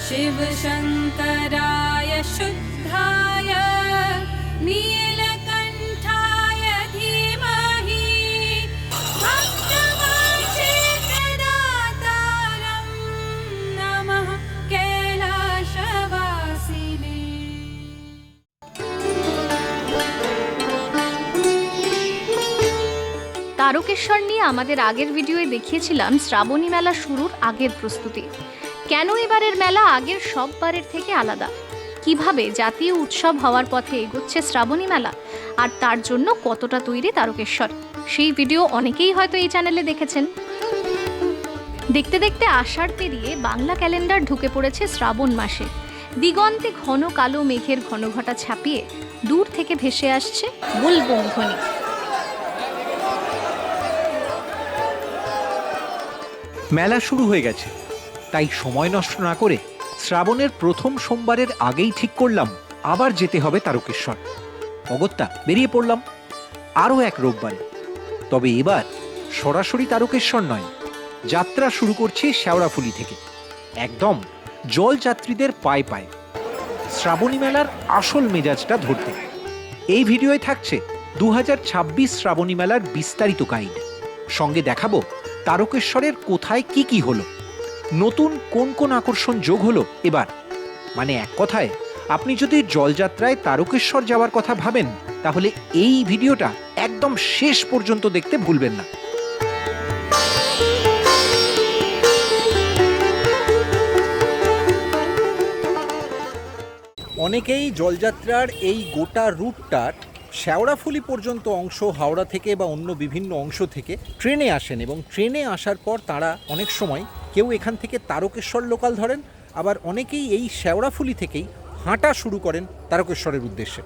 शिव शंकराय शुद्धाय नीलकंठाय धीमहि भक्तवांछितदातारं नमः कैलासवासिने। তারকেশ্বর নিয়ে আমাদের আগের ভিডিওয়ে দেখিয়েছিলাম শ্রাবণী মেলা শুরুর আগের প্রস্তুতি। কেন এবারের মেলা আগের সব বারের থেকে আলাদা, কিভাবে জাতীয় উৎসব হওয়ার পথে এগোচ্ছে শ্রাবণী মেলা, আর তার জন্য কতটা তৈরি তারকেশ্বর, সেই ভিডিও অনেকেই হয়তো এই চ্যানেলে দেখেছেন। দেখতে দেখতে আষাঢ় পেরিয়ে বাংলা ক্যালেন্ডার ঢুকে পড়েছে শ্রাবণ মাসে। দিগন্তে ঘন কালো মেঘের ঘনঘটা ছাপিয়ে দূর থেকে ভেসে আসছে বুলবুম ধ্বনি। মেলা শুরু হয়ে গেছে, তাই সময় নষ্ট না করে শ্রাবণের প্রথম সোমবারের আগেই ঠিক করলাম আবার যেতে হবে তারকেশ্বর। অগত্যা বেরিয়ে পড়লাম আরও এক রোববারে। তবে এবার সরাসরি তারকেশ্বর নয়, যাত্রা শুরু করছি শেওড়াফুলি থেকে, একদম জলযাত্রীদের পায়ে পায়ে শ্রাবণী মেলার আসল মেজাজটা ধরতে। এই ভিডিওয় থাকছে 2026 শ্রাবণী মেলার বিস্তারিত গাইড, সঙ্গে দেখাবো তারকেশ্বরের কোথায় কি কি হলো, নতুন কোন কোন আকর্ষণ যোগ হলো এবার। মানে এক কথায়, আপনি যদি জলযাত্রায় তারকেশ্বর যাওয়ার কথা ভাবেন, তাহলে এই ভিডিওটা একদম শেষ পর্যন্ত দেখতে ভুলবেন না। অনেকেই জলযাত্রার এই গোটা রুটটার শেওড়াফুলি পর্যন্ত অংশ হাওড়া থেকে বা অন্য বিভিন্ন অংশ থেকে ট্রেনে আসেন, এবং ট্রেনে আসার পর তারা অনেক সময় কেউ এখান থেকে তারকেশ্বর লোকাল ধরেন, আবার অনেকেই এই শেওড়াফুলি থেকেই হাঁটা শুরু করেন তারকেশ্বরের উদ্দেশ্যে।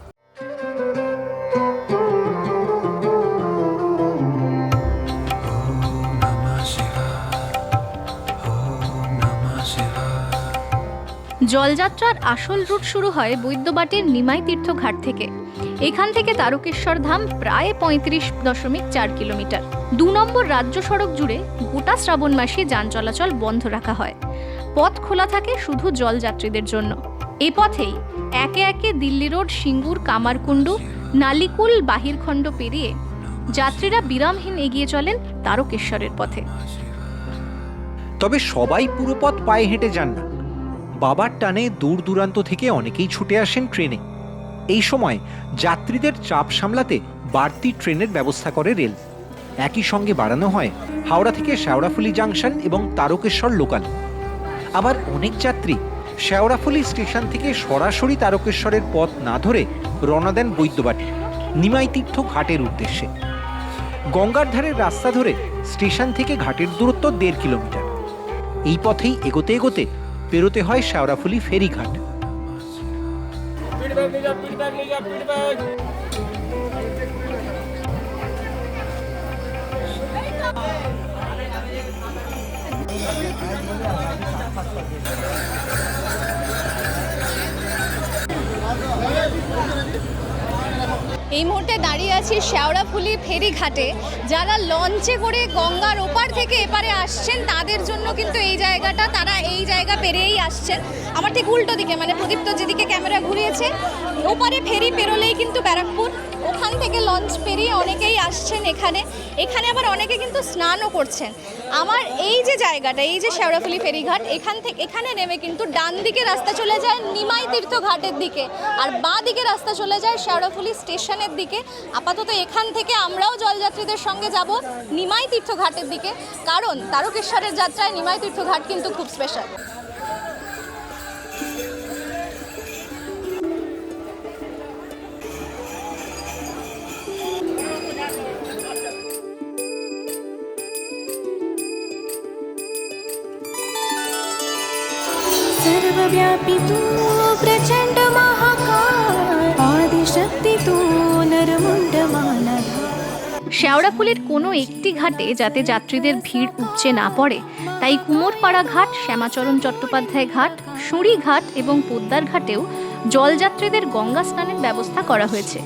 জলযাত্রার আসল রুট শুরু হয় বৈদ্যবাটির নিমাই তীর্থ ঘাট থেকে। এখান থেকে তারকেশ্বর ধাম প্রায় 35.4 কিলোমিটার। 2 নম্বর রাজ্য সড়ক জুড়ে গোটা শ্রাবণ মাসে যান চলাচল বন্ধ রাখা হয়, পথ খোলা থাকে শুধু জলযাত্রীদের জন্য। এ পথেই একে একে দিল্লি রোড, সিঙ্গুর, কামারকুণ্ডু, নালিকুল, বাহিরখণ্ড পেরিয়ে যাত্রীরা বিরামহীন এগিয়ে চলেন তারকেশ্বরের পথে। তবে সবাই পুরো পথ পায়ে হেঁটে যান না, বাবার টানে দূর দূরান্ত থেকে অনেকেই ছুটে আসেন ট্রেনে। এই সময় যাত্রীদের চাপ সামলাতে বাড়তি ট্রেনের ব্যবস্থা করে রেল। একই সঙ্গে বাড়ানো হয় হাওড়া থেকে শেওড়াফুলি জাংশন এবং তারকেশ্বর লোকাল। আবার অনেক যাত্রী শেওড়াফুলি স্টেশন থেকে সরাসরি তারকেশ্বরের পথ না ধরে রওনা দেন বৈদ্যবাটি নিমাই তীর্থ ঘাটের উদ্দেশ্যে। গঙ্গার ধারের রাস্তা ধরে স্টেশন থেকে ঘাটের দূরত্ব 1.5 কিলোমিটার। এই পথেই এগোতে এগোতে পেরোতে হয় শেওড়াফুলি ফেরিঘাট। এই মুহূর্তে দাঁড়িয়ে আছি শেওড়াফুলি ফেরিঘাটে। যারা লঞ্চে করে গঙ্গার ওপার থেকে এপারে আসছেন তাদের জন্য কিন্তু এই জায়গাটা, তারা এই জায়গা পেরিয়েই আসছেন। আমার ঠিক উল্টো দিকে, মানে প্রদীপ্ত যেদিকে ক্যামেরা ঘুরিয়েছে, ওপারে ফেরি পেরোলেই কিন্তু ব্যারাকপুর। ওখান থেকে লঞ্চ পেরিয়ে অনেকেই আসছেন এখানে। এখানে আবার অনেকে কিন্তু স্নানও করছেন। আমার এই যে জায়গাটা, এই যে শেওড়াফুলি ফেরিঘাট, এখানে নেমে কিন্তু ডান দিকে রাস্তা চলে যায় নিমাই তীর্থ ঘাটের দিকে, আর বাঁ দিকে রাস্তা চলে যায় শেওড়াফুলি স্টেশনের দিকে। আপাতত এখান থেকে আমরাও জলযাত্রীদের সঙ্গে যাব নিমাই তীর্থ ঘাটের দিকে, কারণ তারকেশ্বরের যাত্রায় নিমাই তীর্থ ঘাট কিন্তু খুব স্পেশাল। सर्वव्यापी तू प्रचंड महाकाय आदिशक्ति तू नरमुंड मानधर। শেওড়াফুলির কোনো একটি ঘাটে যাতে যাত্রীদের ভিড় উপচে না পড়ে, তাই কুমোরপাড়া ঘাট, শ্যামাচরণ চট্টোপাধ্যায় ঘাট, সুঁড়ি ঘাট এবং পোদ্দার ঘাটেও জলযাত্রীদের গঙ্গা স্নানের ব্যবস্থা করা হয়েছে।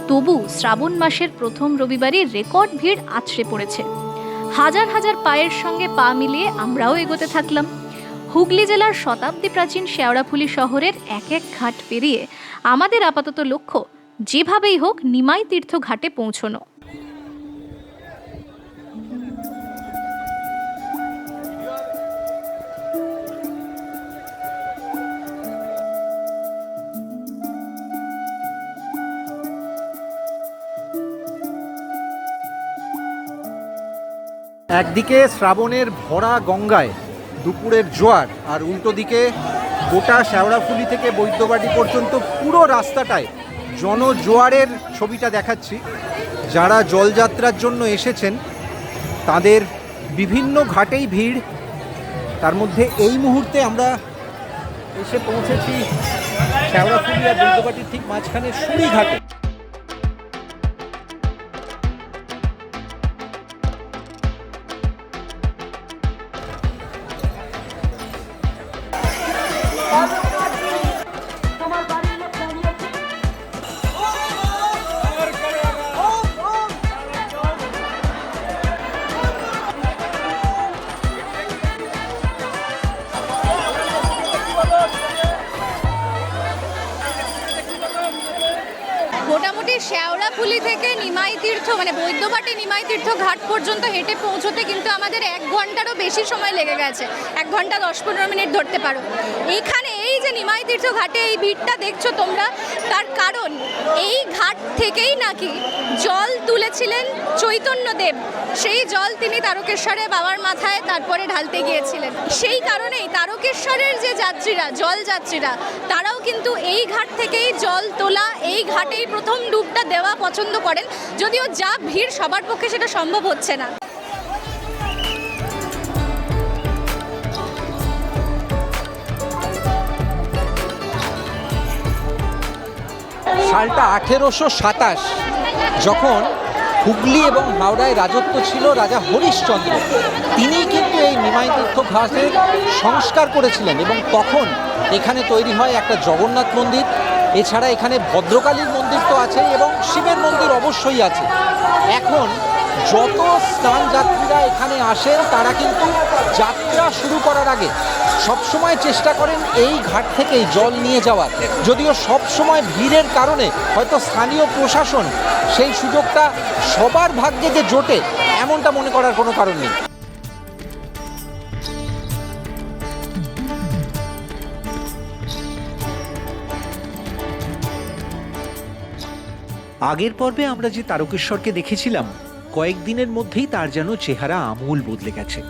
তবু শ্রাবণ মাসের প্রথম রবিবারই রেকর্ড ভিড় আছড়ে পড়েছে। হাজার হাজার পায়ের সঙ্গে পা মিলিয়ে আমরাও এগোতে থাকলাম। হুগলি জেলার শতাব্দী প্রাচীন শেওড়াফুলি শহরের এক এক ঘাট পেরিয়ে আমাদের আপাতত লক্ষ্য যেভাবেই হোক নিমাই তীর্থ ঘাটে পৌঁছনো। একদিকে শ্রাবণের ভরা গঙ্গায় দুপুরের জোয়ার, আর উল্টো দিকে গোটা শেওড়াফুলি থেকে বৈদ্যবাটি পর্যন্ত পুরো রাস্তাটায় জনজোয়ারের ছবিটা দেখাচ্ছি। যারা জলযাত্রার জন্য এসেছেন তাদের বিভিন্ন ঘাটেই ভিড়। তার মধ্যে এই মুহূর্তে আমরা এসে পৌঁছেছি শেওড়াফুলি আর বৈদ্যবাটির ঠিক মাঝখানে সুরি ঘাটে। মোটামুটি শেওড়াফুলি থেকে নিমাই তীর্থ মানে বৈদ্যবাটি নিমাই তীর্থ ঘাট পর্যন্ত হেঁটে পৌঁছতে কিন্তু আমাদের 1 ঘন্টারও বেশি সময় লেগে গেছে। 1 ঘন্টা 10-15 মিনিট ধরতে পারো। এইখানে এই যে নিমাই তীর্থ ঘাটে এই ভিড়টা দেখছো তোমরা, তার কারণ এই ঘাট থেকেই নাকি জল তুলেছিলেন চৈতন্যদেব। সেই জল তিনি তারকেশ্বরে বাবার মাথায় তারপরে ঢালতে গিয়েছিলেন। সেই কারণেই তারকেশ্বরের যে যাত্রীরা, জল যাত্রীরা, তারাও কিন্তু এই ঘাট থেকেই জল তোলা, এই ঘাটেই প্রথম ডুবটা দেওয়া পছন্দ করেন। যদিও যা ভিড় সবার পক্ষে সেটা সম্ভব হচ্ছে না। সালটা 1827, যখন হুগলি এবং হাওড়ায় রাজত্ব ছিল রাজা হরিশ্চন্দ্র। তিনি কিন্তু এই নিমাই তীর্থ ঘাটের সংস্কার করেছিলেন এবং তখন এখানে তৈরি হয় একটা জগন্নাথ মন্দির। এছাড়া এখানে ভদ্রকালীর মন্দির তো আছে এবং শিবের মন্দির অবশ্যই আছে। এখন যত স্নান যাত্রীরা এখানে আসেন তারা কিন্তু যাত্রা শুরু করার আগে সবসময় চেষ্টা করেন এই ঘাট থেকেই জল নিয়ে যাওয়ার। যদিও সবসময় ভিড়ের কারণে হয়তো স্থানীয় প্রশাসন সেই সুযোগটা সবার ভাগ্যে যে জোটে এমনটা মনে করার কোনো কারণ নেই। আগের পর্বে আমরা যে তারকেশ্বরকে দেখেছিলাম, কয়েকদিনের মধ্যেই তার যেন চেহারা আমূল বদলে গেছে।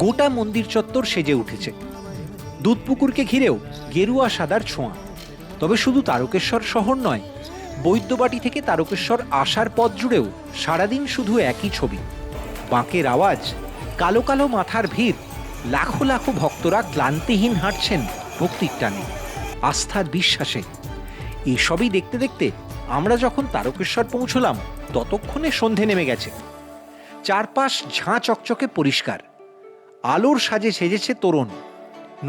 গোটা মন্দির চত্বর সেজে উঠেছে। দুধপুকুরকে ঘিরেও গেরুয়া সাদার ছোঁয়া। তবে শুধু তারকেশ্বর শহর নয়, বৈদ্যবাটি থেকে তারকেশ্বর আসার পথ জুড়েও সারাদিন শুধু একই ছবি। বাঁকের আওয়াজ, কালো কালো মাথার ভিড়, লাখো লাখো ভক্তরা ক্লান্তিহীন হাঁটছেন ভক্তির টানে, আস্থার বিশ্বাসে। এসবই দেখতে দেখতে আমরা যখন তারকেশ্বর পৌঁছলাম ততক্ষণে সন্ধে নেমে গেছে। চারপাশ ঝাঁ চকচকে পরিষ্কার, আলোর সাজে সেজেছে তোরণ।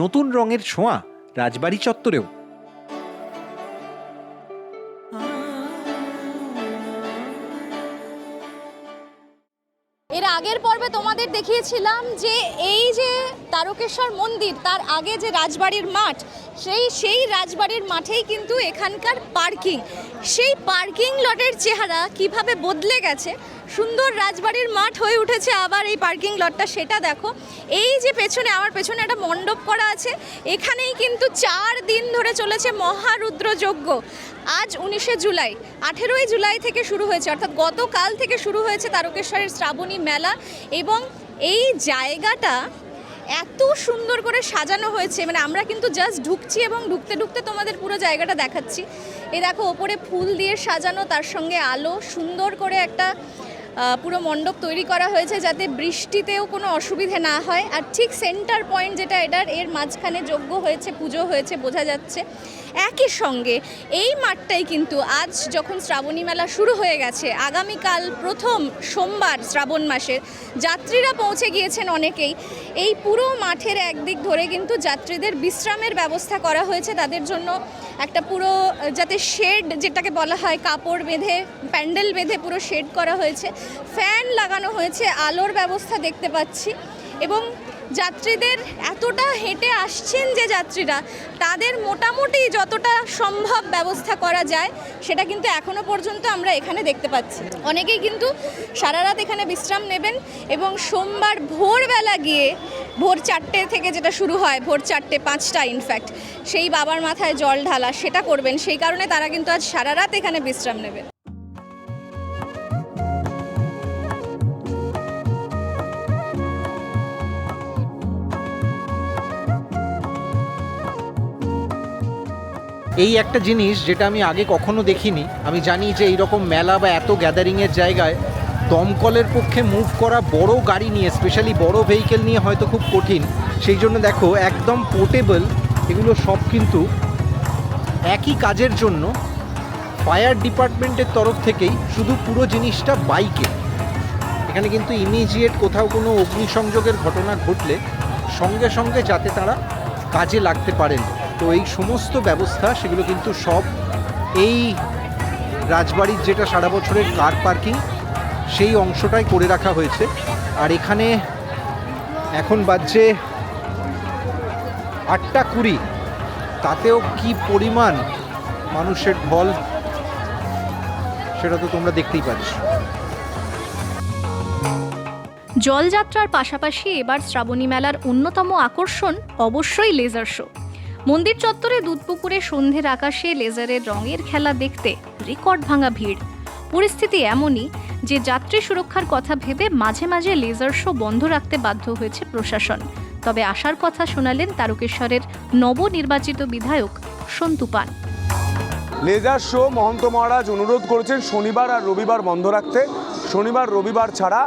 নতুন রঙের ছোঁয়া রাজবাড়ি চত্বরেও। এর আগের পর্বে তোমাদের দেখিয়েছিলাম যে এই যে তারকেশ্বর মন্দির, তার আগে যে রাজবাড়ির মাঠ, সেই রাজবাড়ির মাঠেই কিন্তু এখানকার পার্কিং। সেই পার্কিং লটের চেহারা কিভাবে বদলে গেছে, সুন্দর রাজবাড়ির মাঠ হয়ে উঠেছে আবার এই পার্কিং লটটা, সেটা দেখো। এই যে পেছনে, আমার পেছনে একটা মণ্ডপ করা আছে, এখানেই কিন্তু 4 দিন ধরে চলেছে মহারুদ্র যজ্ঞ। আজ 19শে জুলাই, 18ই জুলাই থেকে শুরু হয়েছে, অর্থাৎ গতকাল থেকে শুরু হয়েছে তারকেশ্বরের শ্রাবণী মেলা। এবং এই জায়গাটা এত সুন্দর করে সাজানো হয়েছে, মানে আমরা কিন্তু জাস্ট ঢুকছি এবং ঢুকতে ঢুকতে তোমাদের পুরো জায়গাটা দেখাচ্ছি। এই দেখো, ওপরে ফুল দিয়ে সাজানো, তার সঙ্গে আলো, সুন্দর করে একটা পুরো মণ্ডপ তৈরি করা হয়েছে যাতে বৃষ্টিতেও কোনো অসুবিধে না হয়। আর ঠিক সেন্টার পয়েন্ট যেটা এটার, এর মাঝখানে যজ্ঞ হয়েছে, পুজো হয়েছে বোঝা যাচ্ছে। একই সঙ্গে এই মাঠটাই কিন্তু আজ যখন শ্রাবণী মেলা শুরু হয়ে গেছে, আগামীকাল প্রথম সোমবার শ্রাবণ মাসের, যাত্রীরা পৌঁছে গিয়েছেন অনেকেই। এই পুরো মাঠের একদিক ধরে কিন্তু যাত্রীদের বিশ্রামের ব্যবস্থা করা হয়েছে, তাদের জন্য একটা পুরো যাতে শেড যেটাকে বলা হয়, কাপড় বেঁধে প্যান্ডেল বেঁধে পুরো শেড করা হয়েছে, ফ্যান লাগানো হয়েছে, আলোর ব্যবস্থা দেখতে পাচ্ছি। এবং যাত্রীদের এতটা হেঁটে আসছেন যে যাত্রীরা, তাদের মোটামুটি যতটা সম্ভব ব্যবস্থা করা যায় সেটা কিন্তু এখনও পর্যন্ত আমরা এখানে দেখতে পাচ্ছি। অনেকেই কিন্তু সারা রাত এখানে বিশ্রাম নেবেন এবং সোমবার ভোরবেলা গিয়ে ভোর 4টে থেকে যেটা শুরু হয়, ভোর 4টে 5টা ইনফ্যাক্ট, সেই বাবার মাথায় জল ঢালা সেটা করবেন। সেই কারণে তারা কিন্তু আজ সারা রাত এখানে বিশ্রাম নেবেন। এই একটা জিনিস যেটা আমি আগে কখনো দেখিনি। আমি জানি যে এইরকম মেলা বা এত গ্যাদারিংয়ের জায়গায় দমকলের পক্ষে মুভ করা বড় গাড়ি নিয়ে, স্পেশালি বড় ভেহিকেল নিয়ে হয়তো খুব কঠিন। সেই জন্য দেখো একদম পোর্টেবল এগুলো সব কিন্তু একই কাজের জন্য ফায়ার ডিপার্টমেন্টের তরফ থেকেই শুধু পুরো জিনিসটা বাইকে। এখানে কিন্তু ইমিডিয়েট কোথাও কোনো অগ্নিসংযোগের ঘটনা ঘটলে সঙ্গে সঙ্গে যাতে তারা কাজে লাগতে পারেন, তো এই সমস্ত ব্যবস্থা সেগুলো কিন্তু সব এই রাজবাড়ির যেটা সারা বছরের কার পার্কিং সেই অংশটাই করে রাখা হয়েছে। আর এখানে এখন বাজছে 8:20, তাতেও কি পরিমাণ মানুষের ঢল সেটা তো তোমরা দেখতেই পাচ্ছ। জলযাত্রার পাশাপাশি এবার শ্রাবণী মেলার অন্যতম আকর্ষণ অবশ্যই লেজার শো। মন্দির চত্বরে দুধপুকুরে সন্ধ্যের আকাশে লেজারের রঙের খেলা দেখতে রেকর্ড ভাঙা ভিড়। পরিস্থিতি এমনই যে যাত্রী সুরক্ষার কথা ভেবে মাঝে মাঝে লেজার শো বন্ধ রাখতে বাধ্য হয়েছে প্রশাসন। তবে আসার কথা শোনালেন তারকেশ্বরের নবনির্বাচিত বিধায়ক সন্তু পান। লেজার শো মহন্ত মহারাজ অনুরোধ করেছেন শনিবার আর রবিবার বন্ধ রাখতে। শনিবার রবিবার ছাড়া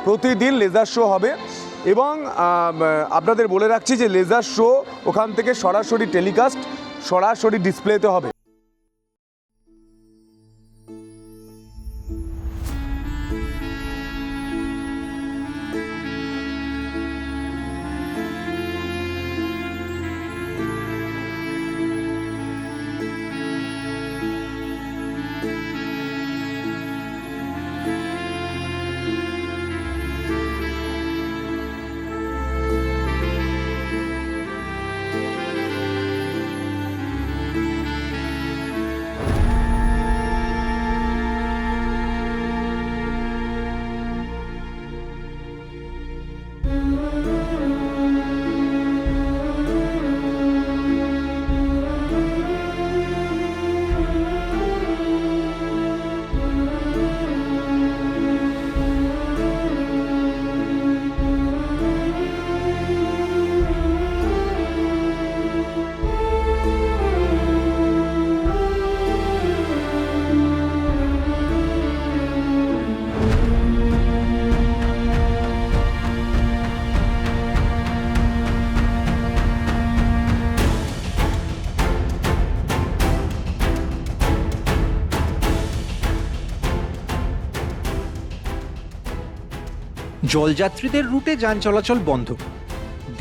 প্রতিদিন লেজার শো হবে এবং আপনাদের বলে রাখছি যে লেজার শো ওখান থেকে সরাসরি টেলিকাস্ট, সরাসরি ডিসপ্লেতে হবে। জলযাত্রীদের রুটে যান চলাচল বন্ধ।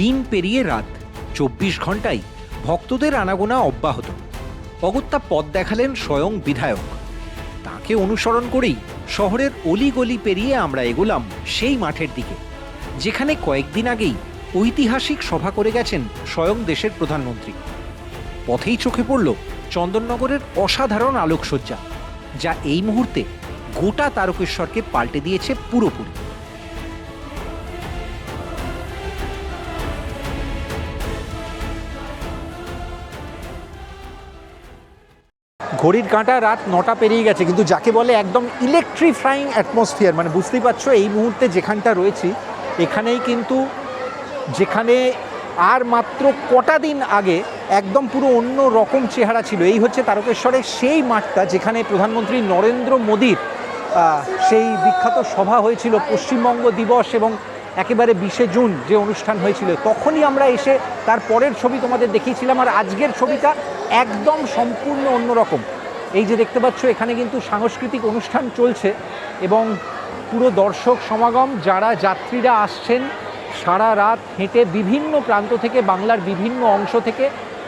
দিন পেরিয়ে রাত, 24 ঘন্টায় ভক্তদের আনাগোনা অব্যাহত। অগত্যা পথ দেখালেন স্বয়ং বিধায়ক। তাকে অনুসরণ করেই শহরের অলিগলি পেরিয়ে আমরা এগোলাম সেই মাঠের দিকে, যেখানে কয়েকদিন আগেই ঐতিহাসিক সভা করে গেছেন স্বয়ং দেশের প্রধানমন্ত্রী। পথেই চোখে পড়ল চন্দননগরের অসাধারণ আলোকসজ্জা, যা এই মুহূর্তে গোটা তারকেশ্বরকে পাল্টে দিয়েছে পুরোপুরি। ঘড়ির কাঁটা রাত 9টা পেরিয়ে গেছে, কিন্তু যাকে বলে একদম ইলেকট্রিফাইং অ্যাটমসফিয়ার, মানে বুঝতেই পারছো এই মুহূর্তে যেখানটা রয়েছি এখানেই কিন্তু, যেখানে আর মাত্র কটা দিন আগে একদম পুরো অন্য রকম চেহারা ছিল। এই হচ্ছে তারকেশ্বরের সেই মাঠটা যেখানে প্রধানমন্ত্রী নরেন্দ্র মোদীর সেই বিখ্যাত সভা হয়েছিল, পশ্চিমবঙ্গ দিবস, এবং একেবারে 20শে জুন যে অনুষ্ঠান হয়েছিল, তখনই আমরা এসে তার পরের ছবি তোমাদের দেখিয়েছিলাম। আর আজকের ছবিটা একদম সম্পূর্ণ অন্যরকম। এই যে দেখতে পাচ্ছ এখানে কিন্তু সাংস্কৃতিক অনুষ্ঠান চলছে এবং পুরো দর্শক সমাগম, যারা যাত্রীরা আসছেন সারা রাত হেঁটে বিভিন্ন প্রান্ত থেকে, বাংলার বিভিন্ন অংশ থেকে,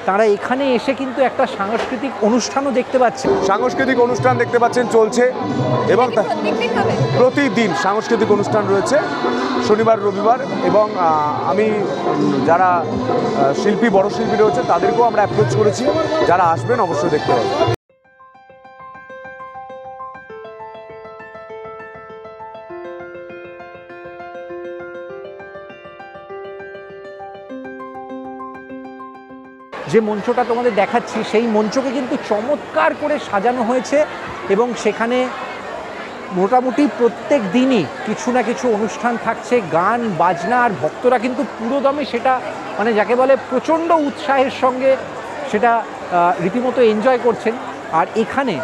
তারা এখানে এসে কিন্তু একটা সাংস্কৃতিক অনুষ্ঠানও দেখতে পাচ্ছে। সাংস্কৃতিক অনুষ্ঠান দেখতে পাচ্ছেন চলছে এবং প্রত্যেকদিন হবে? প্রতিদিন সাংস্কৃতিক অনুষ্ঠান রয়েছে শনিবার রবিবার। এবং আমি যারা শিল্পী, বড় শিল্পী রয়েছে তাদেরকেও আমরা অ্যাপ্রোচ করেছি, যারা আসবেন অবশ্যই দেখতে হবে। যে মঞ্চটা তোমাদের দেখাচ্ছি সেই মঞ্চকে কিন্তু চমৎকার করে সাজানো হয়েছে এবং সেখানে মোটামুটি প্রত্যেক দিনই কিছু না কিছু অনুষ্ঠান থাকছে, গান বাজনা, আর ভক্তরা কিন্তু পুরোদমে সেটা মানে যাকে বলে প্রচণ্ড উৎসাহের সঙ্গে সেটা রীতিমতো এনজয় করছেন। আর এখানে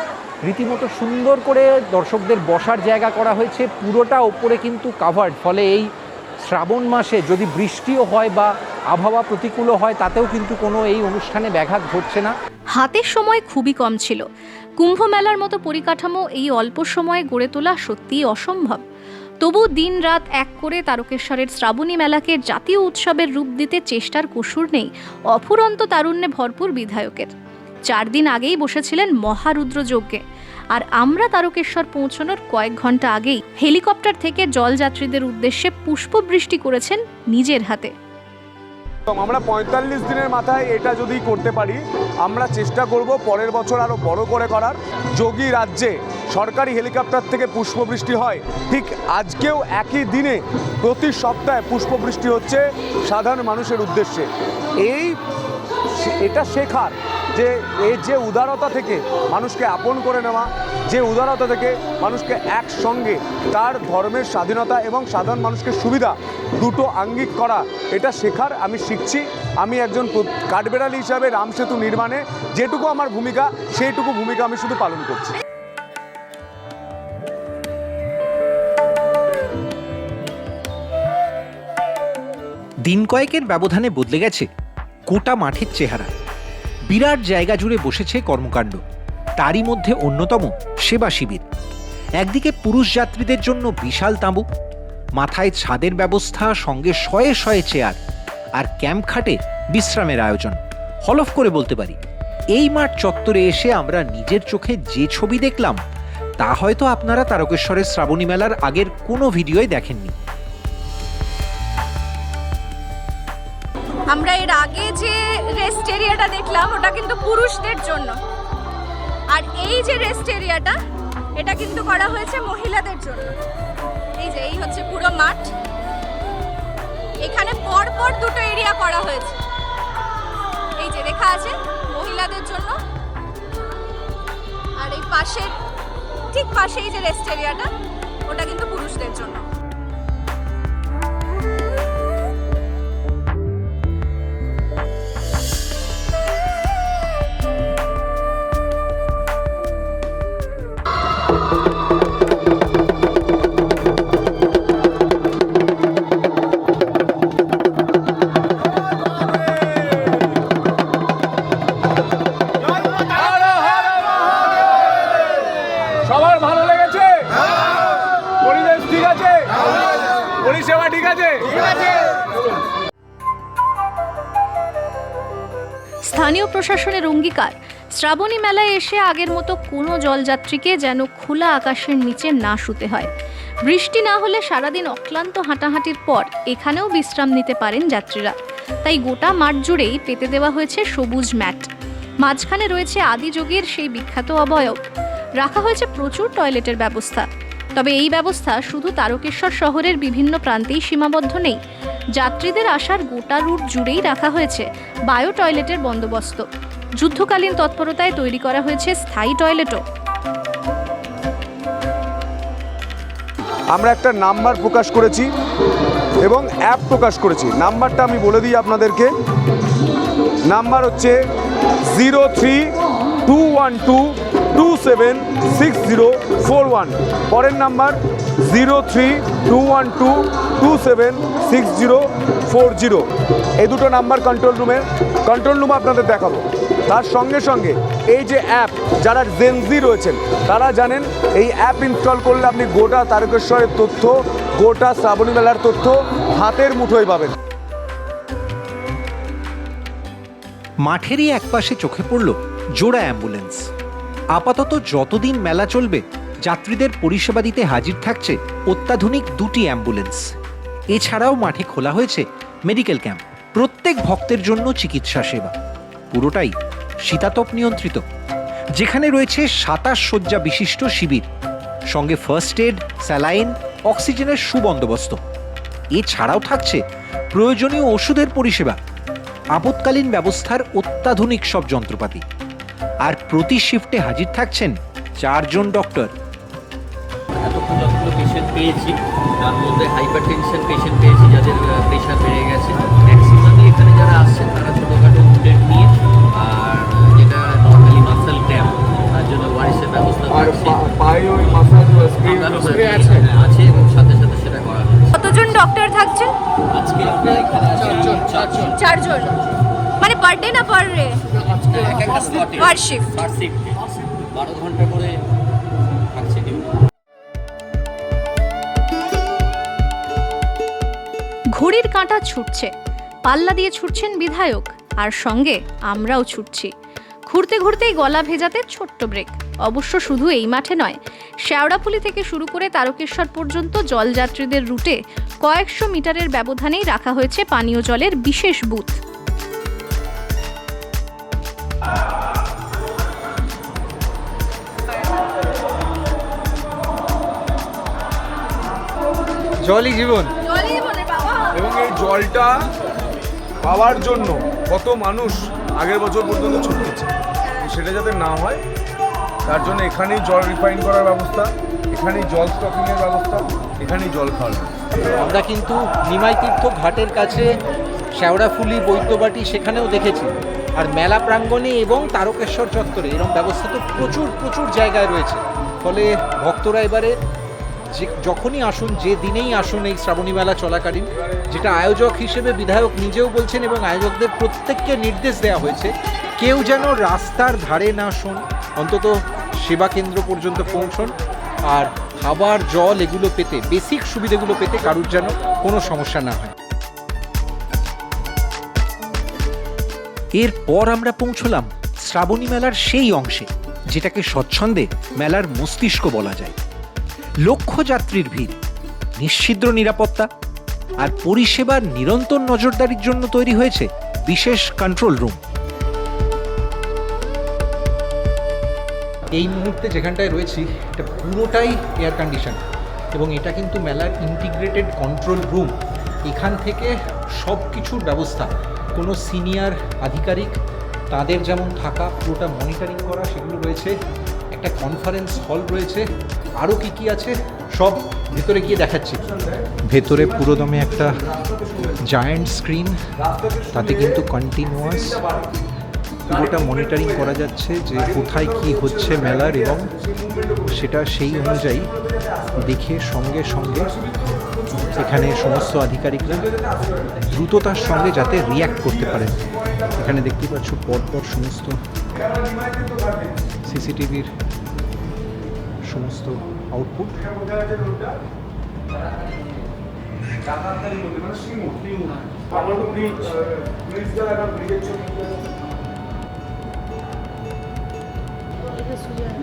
রীতিমতো সুন্দর করে দর্শকদের বসার জায়গা করা হয়েছে, পুরোটা ওপরে কিন্তু কাভার্ড, ফলে এই শ্রাবণ মাসে যদি বৃষ্টিও হয় বা আবহাওয়া প্রতিকূলও হয় তাতেও কিন্তু কোনো এই অনুষ্ঠানে ব্যাঘাত ঘটছে না। হাতের সময় খুবই কম ছিল। কুম্ভ মেলার মতো পরিকাঠামো এই অল্প সময়ে গড়ে তোলা সত্যিই অসম্ভব। তবু দিন রাত এক করে তারকেশ্বরের শ্রাবণী মেলাকে জাতীয় উৎসবের রূপ দিতে চেষ্টার কসুর নেই অফুরন্ত তারুণ্যে ভরপুর বিধায়কের। 4 দিন আগেই বসেছিলেন মহারুদ্র যজ্ঞে, আর আমরা তারকেশ্বর পৌঁছানোর কয়েক ঘন্টা আগেই হেলিকপ্টার থেকে জলযাত্রীদের উদ্দেশ্যে পুষ্পবৃষ্টি করেছেন নিজের হাতে। আমরা 45 দিনের মাথায় এটা যদি করতে পারি, আমরা চেষ্টা করব পরের বছর আরও বড় করে করার। যোগী রাজ্যে সরকারি হেলিকপ্টার থেকে পুষ্পবৃষ্টি হয়, ঠিক আজকেও একই দিনে প্রতি সপ্তাহে পুষ্পবৃষ্টি হচ্ছে সাধারণ মানুষের উদ্দেশ্যে। এটা শেখার যে এই যে উদারতা থেকে মানুষকে আপন করে নেওয়া, যে উদারতা থেকে মানুষকে একসঙ্গে তার ধর্মের স্বাধীনতা এবং সাধারণ মানুষকে সুবিধা দুটো আঙ্গিক করা, এটা শেখার আমি শিখছি। আমি একজন কাঠবেড়ালি হিসাবে রামসেতু নির্মাণে যেটুকু আমার ভূমিকা, সেইটুকু ভূমিকা আমি শুধু পালন করছি। দিন কয়েকের ব্যবধানে বদলে গেছে গোটা মাঠের চেহারা। বিরাট জায়গা জুড়ে বসেছে কর্মকাণ্ড, তারই মধ্যে অন্যতম সেবা শিবির। একদিকে পুরুষ যাত্রীদের জন্য বিশাল তাঁবু, মাথায় ছাদের ব্যবস্থা, সঙ্গে শয়ে শয়ে চেয়ার, আর ক্যাম্প খাটে বিশ্রামের আয়োজন। হলফ করে বলতে পারি এই মাঠ চত্বরে এসে আমরা নিজের চোখে যে ছবি দেখলাম তা হয়তো আপনারা তারকেশ্বরের শ্রাবণী মেলার আগের কোনো ভিডিওয় দেখেননি। আমরা এর আগে যে রেস্ট এরিয়াটা দেখলাম ওটা কিন্তু পুরুষদের জন্য, আর এই যে রেস্ট এরিয়াটা এটা কিন্তু করা হয়েছে মহিলাদের জন্য। এই হচ্ছে পুরো মাঠ, এখানে পর পর দুটো এরিয়া করা হয়েছে। এই যে লেখা আছে মহিলাদের জন্য, আর এই পাশের ঠিক পাশেই যে রেস্ট এরিয়াটা ওটা কিন্তু পুরুষদের জন্য। সবার ভালো লেগেছে? পরিবেশ ঠিক আছে? পরিষেবা ঠিক আছে? স্থানীয় প্রশাসনের অঙ্গীকার, শ্রাবণী মেলায় এসে আগের মতো কোনো জলযাত্রীকে যেন খোলা আকাশের নিচে না শুতে হয়। বৃষ্টি না হলে সারাদিন অক্লান্ত হাঁটাহাঁটির পর এখানেও বিশ্রাম নিতে পারেন যাত্রীরা। তাই গোটা মাঠ জুড়েই পেতে দেওয়া হয়েছে সবুজ ম্যাট। মাঝখানে রয়েছে আদিযোগীর সেই বিখ্যাত অবয়ব। রাখা হয়েছে প্রচুর টয়লেটের ব্যবস্থা। তবে এই ব্যবস্থা শুধু তারকেশ্বর শহরের বিভিন্ন প্রান্তেই সীমাবদ্ধ নেই। যাত্রীদের আসার গোটা রুট জুড়েই রাখা হয়েছে বায়ো টয়লেটের বন্দোবস্ত। যুদ্ধকালীন তৎপরতায় তৈরি করা হয়েছে স্থায়ী টয়লেটও। আমরা একটা নাম্বার প্রকাশ করেছি এবং অ্যাপ প্রকাশ করেছি। নাম্বারটা আমি বলে দিই আপনাদেরকে। নাম্বার হচ্ছে 0321227604 পরের নাম্বার 0321227604। এই দুটো নাম্বার কন্ট্রোল রুমে আপনাদের দেখাবো। তার সঙ্গে সঙ্গে এই যে অ্যাপ, যারা জেনজি রয়েছেন তারা জানেন এই অ্যাপ ইনস্টল করলে আপনি গোটা তারকেশ্বরের তথ্য, গোটা শ্রাবণী মেলার তথ্য হাতের মুঠোয় পাবেন। মাঠেরই একপাশে চোখে পড়ল জোড়া অ্যাম্বুলেন্স। আপাতত যতদিন মেলা চলবে যাত্রীদের পরিষেবা দিতে হাজির থাকছে অত্যাধুনিক 2টি অ্যাম্বুলেন্স। এছাড়াও মাঠে খোলা হয়েছে মেডিকেল ক্যাম্প, প্রত্যেক ভক্তের জন্য চিকিৎসা সেবা, পুরোটাই শীতাতপ নিয়ন্ত্রিত, যেখানে রয়েছে 27 শয্যা বিশিষ্ট শিবির, সঙ্গে ফার্স্ট এড, স্যালাইন, অক্সিজেনের সুবন্দোবস্ত। এছাড়াও থাকছে প্রয়োজনীয় ওষুধের পরিষেবা, আপৎকালীন ব্যবস্থার অত্যাধুনিক সব যন্ত্রপাতি, আর প্রতি শিফটে হাজির থাকছেন 4 জন ডক্টর। এতক্ষণ যতগুলো পেশেন্ট পেয়েছি তার মধ্যে হাইপার টেনশন পেশেন্ট পেয়েছি, যাদের প্রেশার বেড়ে গেছে। ম্যাক্সিমামই এখানে যারা আসছেন তারা ছোটোখাটো উডেড নিয়ে, আর যেটা নর্মালি মাসেল ক্র্যাম্প, তার জন্য ওয়ারিসের ব্যবস্থা আছে এবং সাথে সাথে সেটা করা হচ্ছে। কতজন ডক্টর থাকছেন? আজকে আমরা এখানে চারজন 4 জন, মানে পার ডে না পার ডে? এক একটা স্লটে Per shift। পার শিফটে 12 ঘন্টা করে থাকছে ডিউটি। ঘড়ির কাঁটা ছুটছে, পাল্লা দিয়ে ছুটছেন বিধায়ক, আর সঙ্গে আমরাও ছুটছি। ঘুরতে ঘুরতেই গলা ভেজাতে ছোট্ট ব্রেক। অবশ্য শুধু এই মাঠে নয়, শেওড়াফুলি থেকে শুরু করে তারকেশ্বর পর্যন্ত জলযাত্রীদের রুটে কয়েকশো মিটারের ব্যবধানেই রাখা হয়েছে পানীয় জলের বিশেষ বুথ। জলই জীবন। এবং এই জলটা পাওয়ার জন্য কত মানুষ আগের বছর পর্যন্ত ছুটেছে, সেটা যাতে না হয় তার জন্য এখানেই জল রিফাইন করার ব্যবস্থা, এখানেই জল স্টকিংয়ের ব্যবস্থা, এখানেই জল খাওয়ার ব্যবস্থা। আমরা কিন্তু নিমাই তীর্থ ঘাটের কাছে শেওড়াফুলি, বৈদ্যবাটি সেখানেও দেখেছি, আর মেলা প্রাঙ্গণে এবং তারকেশ্বর চত্বরে এরকম ব্যবস্থা তো প্রচুর প্রচুর জায়গায় রয়েছে। ফলে ভক্তরা এবারে যখনই আসুন, যে দিনেই আসুন এই শ্রাবণী মেলা চলাকালীন, যেটা আয়োজক হিসেবে বিধায়ক নিজেও বলছেন এবং আয়োজকদের প্রত্যেককে নির্দেশ দেওয়া হয়েছে, কেউ যেন রাস্তার ধারে না শোন, অন্তত সেবা কেন্দ্র পর্যন্ত পৌঁছন, আর খাবার, জল এগুলো পেতে, বেসিক সুবিধাগুলো পেতে কারুর যেন কোনো সমস্যা না হয়। এরপর আমরা পৌঁছলাম শ্রাবণী মেলার সেই অংশে যেটাকে স্বচ্ছন্দে মেলার মস্তিষ্ক বলা যায়। লক্ষ যাত্রীর ভিড়, নিশ্ছিদ্র নিরাপত্তা আর পরিষেবার নিরন্তর নজরদারির জন্য তৈরি হয়েছে বিশেষ কন্ট্রোল রুম। এই মুহূর্তে যেখানটায় রয়েছি এটা পুরোটাই এয়ার কন্ডিশন, এবং এটা কিন্তু মেলার ইন্টিগ্রেটেড কন্ট্রোল রুম। এখান থেকে সব কিছুর ব্যবস্থা, কোনো সিনিয়র আধিকারিক তাদের যেমন থাকা, পুরোটা মনিটরিং করা, সেগুলো রয়েছে। একটা কনফারেন্স হল রয়েছে, আরও কী কী আছে সব ভেতরে গিয়ে দেখাচ্ছি। ভেতরে পুরোদমে একটা জায়ান্ট স্ক্রিন, তাতে কিন্তু কন্টিনিউয়াস পুরোটা মনিটরিং করা যাচ্ছে যে কোথায় কি হচ্ছে মেলার, এবং সেটা সেই অনুযায়ী দেখে সঙ্গে সঙ্গে এখানে সমস্ত আধিকারিকরা দ্রুততার সঙ্গে যাতে রিয়্যাক্ট করতে পারেন। এখানে দেখতে পাচ্ছ পরপর সমস্ত সিসিটিভির সমস্ত আউটপুট।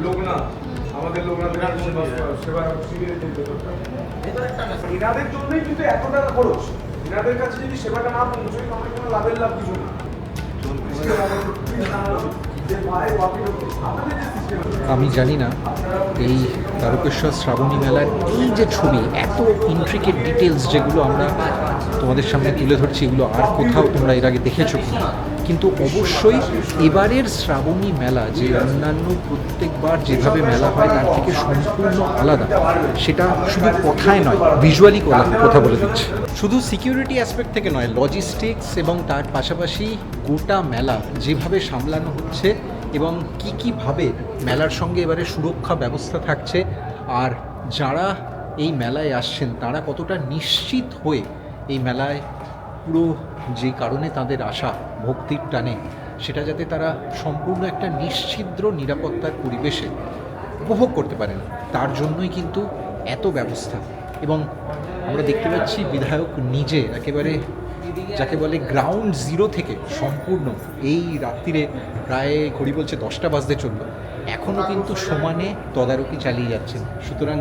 লোকনাথ, আমাদের লোকনাথের সেবা শিবিরের যে ব্যাপারটা, এনাদের জন্যই কিন্তু এত টাকা খরচ। এনাদের কাছে যদি সেবাটা না পৌঁছয় তাহলে কোনো লাভের লাভ কিছু না। আমি জানি না এই তারকেশ্বর শ্রাবণী মেলার এই যে ছবি, এত ইন্ট্রিকেট ডিটেলস যেগুলো আমরা তোমাদের সামনে তুলে ধরছি, এগুলো আর কোথাও তোমরা এর আগে দেখেছো কিনা, কিন্তু অবশ্যই এবারের শ্রাবণী মেলা যে অন্যান্য প্রত্যেকবার যেভাবে মেলা হয় তার থেকে সম্পূর্ণ আলাদা। সেটা শুধু কথায় নয়, ভিজুয়ালি কথা বলে দিচ্ছে। শুধু সিকিউরিটি অ্যাসপেক্ট থেকে নয়, লজিস্টিক্স এবং তার পাশাপাশি গোটা মেলা যেভাবে সামলানো হচ্ছে এবং কীভাবে মেলার সঙ্গে এবারে সুরক্ষা ব্যবস্থা থাকছে, আর যারা এই মেলায় আসছেন তারা কতটা নিশ্চিত হয়ে এই মেলায় পুরো যে কারণে তাদের আসা, ভক্তির টানে, সেটা যাতে তারা সম্পূর্ণ একটা নিশ্ছিদ্র নিরাপত্তার পরিবেশে উপভোগ করতে পারেন, তার জন্যই কিন্তু এত ব্যবস্থা। এবং আমরা দেখতে পাচ্ছি বিধায়ক নিজে একেবারে যাকে বলে গ্রাউন্ড জিরো থেকে সম্পূর্ণ এই রাত্রিরে প্রায় ঘড়ি বলছে 10টা বাজতে চলল, এখনও কিন্তু সমানে তদারকি চালিয়ে যাচ্ছেন। সুতরাং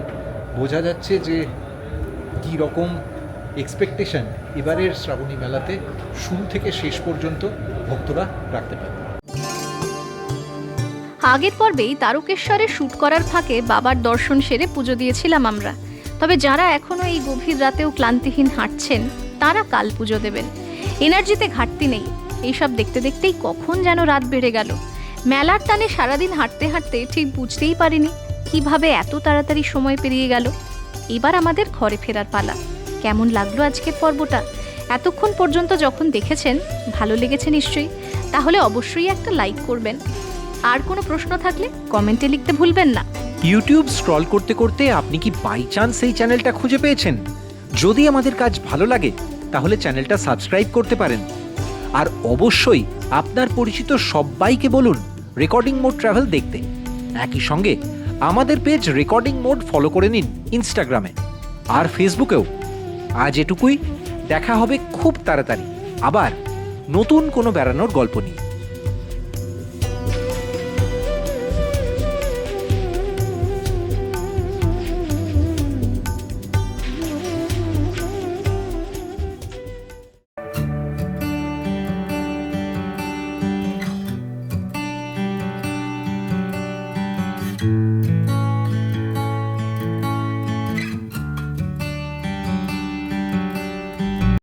বোঝা যাচ্ছে যে কী রকম এক্সপেকটেশন এবারের শ্রাবণী মেলাতে শুরু থেকে শেষ পর্যন্ত ভক্তরা রাখতে পারে। আগের পর্বেই তারকেশ্বরে শ্যুট করার ফাঁকে বাবার দর্শন সেরে পুজো দিয়েছিলাম আমরা। তবে যারা এখনও এই গভীর রাতেও ক্লান্তিহীন হাঁটছেন তারা কাল পুজো দেবেন। এনার্জিতে ঘাটতি নেই। এইসব দেখতে দেখতেই কখন যেন রাত বেড়ে গেল। মেলার টানে সারাদিন হাঁটতে হাঁটতে ঠিক বুঝতেই পারিনি কিভাবে এত তাড়াতাড়ি সময় পেরিয়ে গেল। এবার আমাদের ঘরে ফেরার পালা। কেমন লাগলো আজকের পর্বটা? এতক্ষণ পর্যন্ত যখন দেখেছেন ভালো লেগেছে নিশ্চয়ই, তাহলে অবশ্যই একটা লাইক করবেন। আর কোনো প্রশ্ন থাকলে কমেন্টে লিখতে ভুলবেন না। ইউটিউব স্ক্রল করতে করতে আপনি কি বাই চান্স এই চ্যানেলটা খুঁজে পেয়েছেন? যদি আমাদের কাজ ভালো লাগে তাহলে চ্যানেলটা সাবস্ক্রাইব করতে পারেন। আর অবশ্যই আপনার পরিচিত সবাইকে বলুন রেকর্ডিং মোড ট্রাভেল দেখতে। একই সঙ্গে আমাদের পেজ রেকর্ডিং মোড ফলো করে নিন ইনস্টাগ্রামে আর ফেসবুকেও। আজ এটুকুই, দেখা হবে খুব তাড়াতাড়ি আবার নতুন কোনো বেড়ানোর গল্প নিয়ে।